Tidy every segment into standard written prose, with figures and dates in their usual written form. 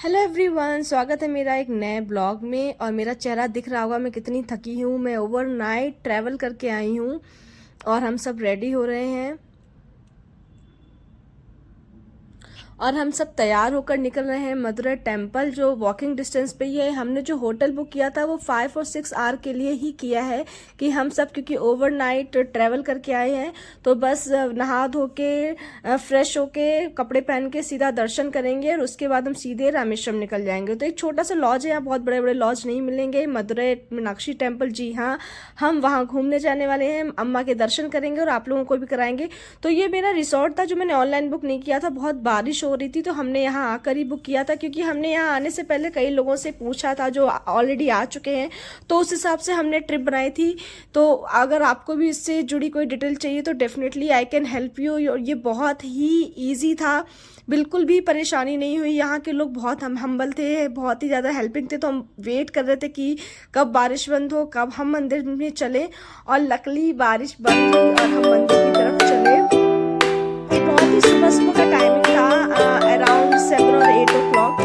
Hello everyone, स्वागत है मेरा एक नए ब्लॉग में। और मेरा चेहरा दिख रहा होगा मैं कितनी थकी हूँ। मैं ओवरनाइट ट्रैवल करके आई हूँ और हम सब रेडी हो रहे हैं और हम सब तैयार होकर निकल रहे हैं मदुरै टेम्पल, जो वॉकिंग डिस्टेंस पे ही है। हमने जो होटल बुक किया था वो 5 और 6 आवर के लिए ही किया है कि हम सब क्योंकि ओवरनाइट ट्रैवल करके आए हैं तो बस नहा धो के फ्रेश होके कपड़े पहन के सीधा दर्शन करेंगे और उसके बाद हम सीधे रामेश्वरम निकल जाएंगे। तो एक छोटा सा लॉज है, यहाँ बहुत बड़े बड़े लॉज नहीं मिलेंगे। मदुरै मीनाक्षी टेम्पल, जी हाँ, हम वहाँ घूमने जाने वाले हैं, अम्मा के दर्शन करेंगे और आप लोगों को भी कराएंगे। तो ये मेरा रिसोर्ट था जो मैंने ऑनलाइन बुक नहीं किया था, बहुत बारिश हो रही थी तो हमने यहाँ आकर ही बुक किया था, क्योंकि हमने यहाँ आने से पहले कई लोगों से पूछा था जो ऑलरेडी आ चुके हैं, तो उस हिसाब से हमने ट्रिप बनाई थी। तो अगर आपको भी इससे जुड़ी कोई डिटेल चाहिए तो definitely I can help you. ये बहुत ही ईजी था, बिल्कुल भी परेशानी नहीं हुई। यहाँ के लोग बहुत हम्बल थे, बहुत ही ज़्यादा हेल्पिंग थे। तो हम वेट कर रहे थे कि कब बारिश बंद हो, कब हम मंदिर में चले, और लकली बारिश बंद हुई और हम मंदिर की तरफ चले। बहुत ही सुबह सुबह का टाइमिंग था, अराउंड 7 और 8 ओ क्लॉक।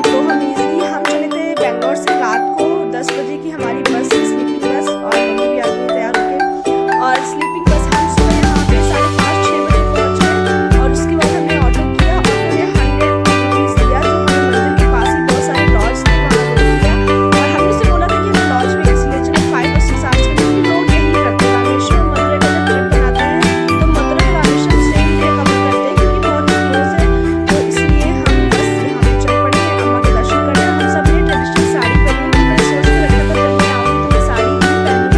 तो हम इजीली हम चले थे बेंगलोर से रात को 10 बजे की हमारी बस, स्लीपिंग बस, और मम्मी भी आ गई तैयार होके। और स्लीपिंग बस हम सुबह यहाँ पे 5:30-6 बजे पहुँचे और उसके बाद हमने ऑटो किया और हमने 100 रुपीज़ दिया, जो हमें मंदिर के पास ही बहुत सारे लॉज थे वहाँ रोक दिया। और हमने से बोला था कि हमें लॉज में इसलिए चलो 5 और 6 आवर्स के लिए, लोग यही करते हैं। रामेश्वरम मदुरै का जब ट्रिप बनाते हैं तो मदुरै और रामेश्वरम सेम डे कवर करते हैं, क्योंकि बहुत ही क्लोज है। तो इसलिए हम बस यहाँ पे चल पड़े हैं अम्मा के दर्शन करने। हम सब ने ट्रेडिशनल साड़ी पहनी, मैंने सोच के रखा था जब मैं आऊँगी तो मैं साड़ी ही पहनूंगी।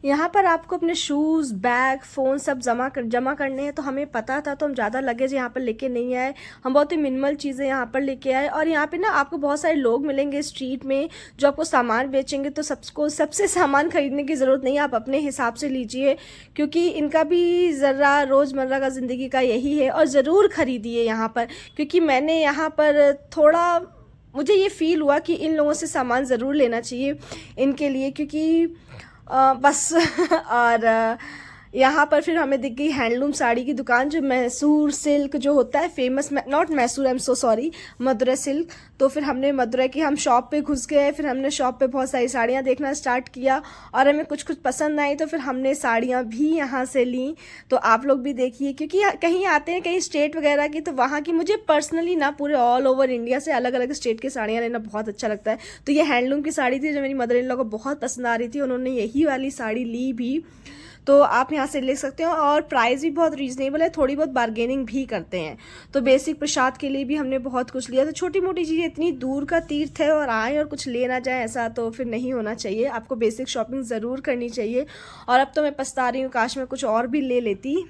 यहाँ पर आपको अपने शूज़, बैग, फ़ोन सब जमा करने हैं। तो हमें पता था तो हम ज़्यादा लगेज यहाँ पर लेके नहीं आए, हम बहुत ही मिनिमल चीज़ें यहाँ पर लेके आए। और यहाँ पे ना आपको बहुत सारे लोग मिलेंगे स्ट्रीट में जो आपको सामान बेचेंगे, तो सबसे सामान खरीदने की ज़रूरत नहीं है, आप अपने हिसाब से लीजिए, क्योंकि इनका भी ज़रा रोज़मर्रा का ज़िंदगी का यही है। और ज़रूर ख़रीदिए यहाँ पर, क्योंकि मैंने यहाँ पर थोड़ा, मुझे ये फ़ील हुआ कि इन लोगों से सामान ज़रूर लेना चाहिए इनके लिए, क्योंकि बस और यहाँ पर फिर हमें दिख गई हैंडलूम साड़ी की दुकान, जो मैसूर सिल्क जो होता है famous, not Mysore, I am so sorry, Madurai silk. तो फिर हमने मदुरै की हम शॉप पे घुस गए, फिर हमने शॉप पे बहुत सारी साड़ियाँ देखना स्टार्ट किया और हमें कुछ कुछ पसंद आई, तो फिर हमने साड़ियाँ भी यहाँ से ली। तो आप लोग भी देखिए, क्योंकि कहीं आते हैं कहीं स्टेट वगैरह की, तो वहाँ की मुझे पर्सनली ना पूरे ऑल ओवर इंडिया से अलग अलग स्टेट की साड़ियाँ लेना बहुत अच्छा लगता है। तो ये हैंडलूम की साड़ी थी जो मेरी मदर इन लॉ को बहुत पसंद आ रही थी, उन्होंने यही वाली साड़ी ली भी। तो आप यहाँ से ले सकते हो और प्राइस भी बहुत रीज़नेबल है, थोड़ी बहुत बार्गेनिंग भी करते हैं। तो बेसिक प्रसाद के लिए भी हमने बहुत कुछ लिया। तो छोटी मोटी चीज़ें, इतनी दूर का तीर्थ है और आए और कुछ ले ना जाए ऐसा तो फिर नहीं होना चाहिए। आपको बेसिक शॉपिंग ज़रूर करनी चाहिए। और अब तो मैं पछता रही हूँ, काश मैं कुछ और भी ले लेती।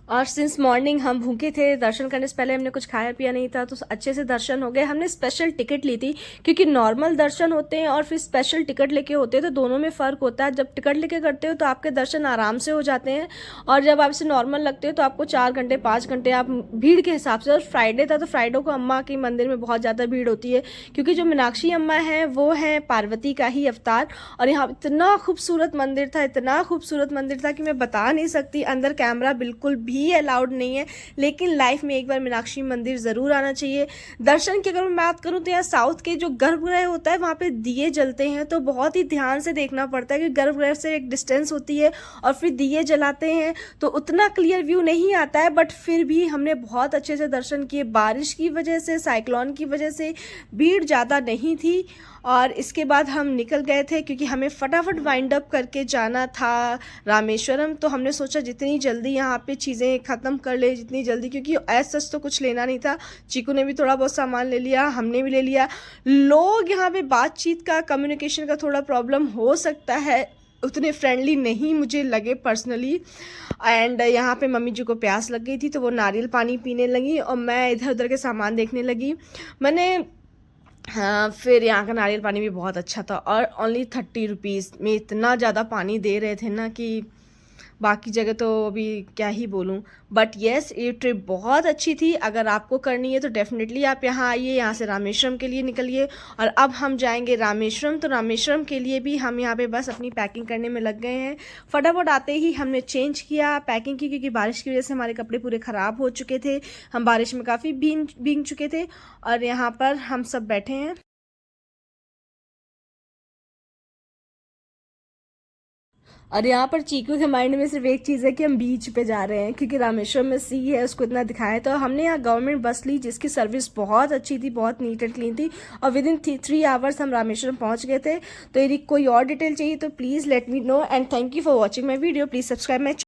और सिंस मॉर्निंग हम भूखे थे, दर्शन करने से पहले हमने कुछ खाया पिया नहीं था, तो अच्छे से दर्शन हो गए। हमने स्पेशल टिकट ली थी, क्योंकि नॉर्मल दर्शन होते हैं और फिर स्पेशल टिकट लेके होते हैं तो दोनों में फ़र्क होता है। जब टिकट लेके करते हो तो आपके दर्शन आराम से हो जाते हैं, और जब आपसे नॉर्मल लगते हो तो आपको 4 घंटे 5 घंटे आप भीड़ के हिसाब से। और फ्राइडे था तो फ्राइडे को अम्मा के मंदिर में बहुत ज़्यादा भीड़ होती है, क्योंकि जो मीनाक्षी अम्मा है वो है पार्वती का ही अवतार। और यहाँ इतना खूबसूरत मंदिर था, इतना खूबसूरत मंदिर था कि मैं बता नहीं सकती। अंदर कैमरा बिल्कुल भी भी अलाउड नहीं है, लेकिन लाइफ में एक बार मीनाक्षी मंदिर ज़रूर आना चाहिए। दर्शन की अगर मैं बात करूँ तो यहाँ साउथ के जो गर्भगृह होता है वहाँ पे दिए जलते हैं, तो बहुत ही ध्यान से देखना पड़ता है कि गर्भगृह से एक डिस्टेंस होती है और फिर दिए जलाते हैं, तो उतना क्लियर व्यू नहीं आता है, बट फिर भी हमने बहुत अच्छे से दर्शन किए। बारिश की वजह से, साइक्लोन की वजह से भीड़ ज़्यादा नहीं थी। और इसके बाद हम निकल गए थे क्योंकि हमें फटाफट वाइंड अप करके जाना था रामेश्वरम। तो हमने सोचा जितनी जल्दी यहाँ पे चीज़ें ख़त्म कर ले, जितनी जल्दी, क्योंकि ऐसा सच तो कुछ लेना नहीं था। चीकू ने भी थोड़ा बहुत सामान ले लिया, हमने भी ले लिया। लोग यहाँ पे बातचीत का, कम्युनिकेशन का थोड़ा प्रॉब्लम हो सकता है, उतने फ्रेंडली नहीं मुझे लगे पर्सनली। एंड यहाँ पे मम्मी जी को प्यास लग गई थी तो वो नारियल पानी पीने लगी और मैं इधर उधर के सामान देखने लगी। मैंने हाँ, फिर यहाँ का नारियल पानी भी बहुत अच्छा था और ओनली 30 रुपीज़ में इतना ज़्यादा पानी दे रहे थे ना कि बाकी जगह तो अभी क्या ही बोलूँ। बट येस, ये ट्रिप बहुत अच्छी थी। अगर आपको करनी है तो डेफिनेटली आप यहाँ आइए, यहाँ से रामेश्वरम के लिए निकलिए। और अब हम जाएंगे रामेश्वरम, तो रामेश्वरम के लिए भी हम यहाँ पे बस अपनी पैकिंग करने में लग गए हैं। फटाफट आते ही हमने चेंज किया, पैकिंग की, क्योंकि बारिश की वजह से हमारे कपड़े पूरे ख़राब हो चुके थे, हम बारिश में काफ़ी भीग चुके थे। और यहाँ पर हम सब बैठे हैं। और यहाँ पर चीकू के माइंड में सिर्फ एक चीज़ है कि हम बीच पे जा रहे हैं, क्योंकि रामेश्वरम में सी है, उसको इतना दिखाया। तो हमने यहाँ गवर्नमेंट बस ली जिसकी सर्विस बहुत अच्छी थी, बहुत नीट एंड क्लीन थी, और विद इन 3 आवर्स हम रामेश्वरम पहुँच गए थे। तो यदि कोई और डिटेल चाहिए तो please let me know, and thank you for watching my video. Please subscribe my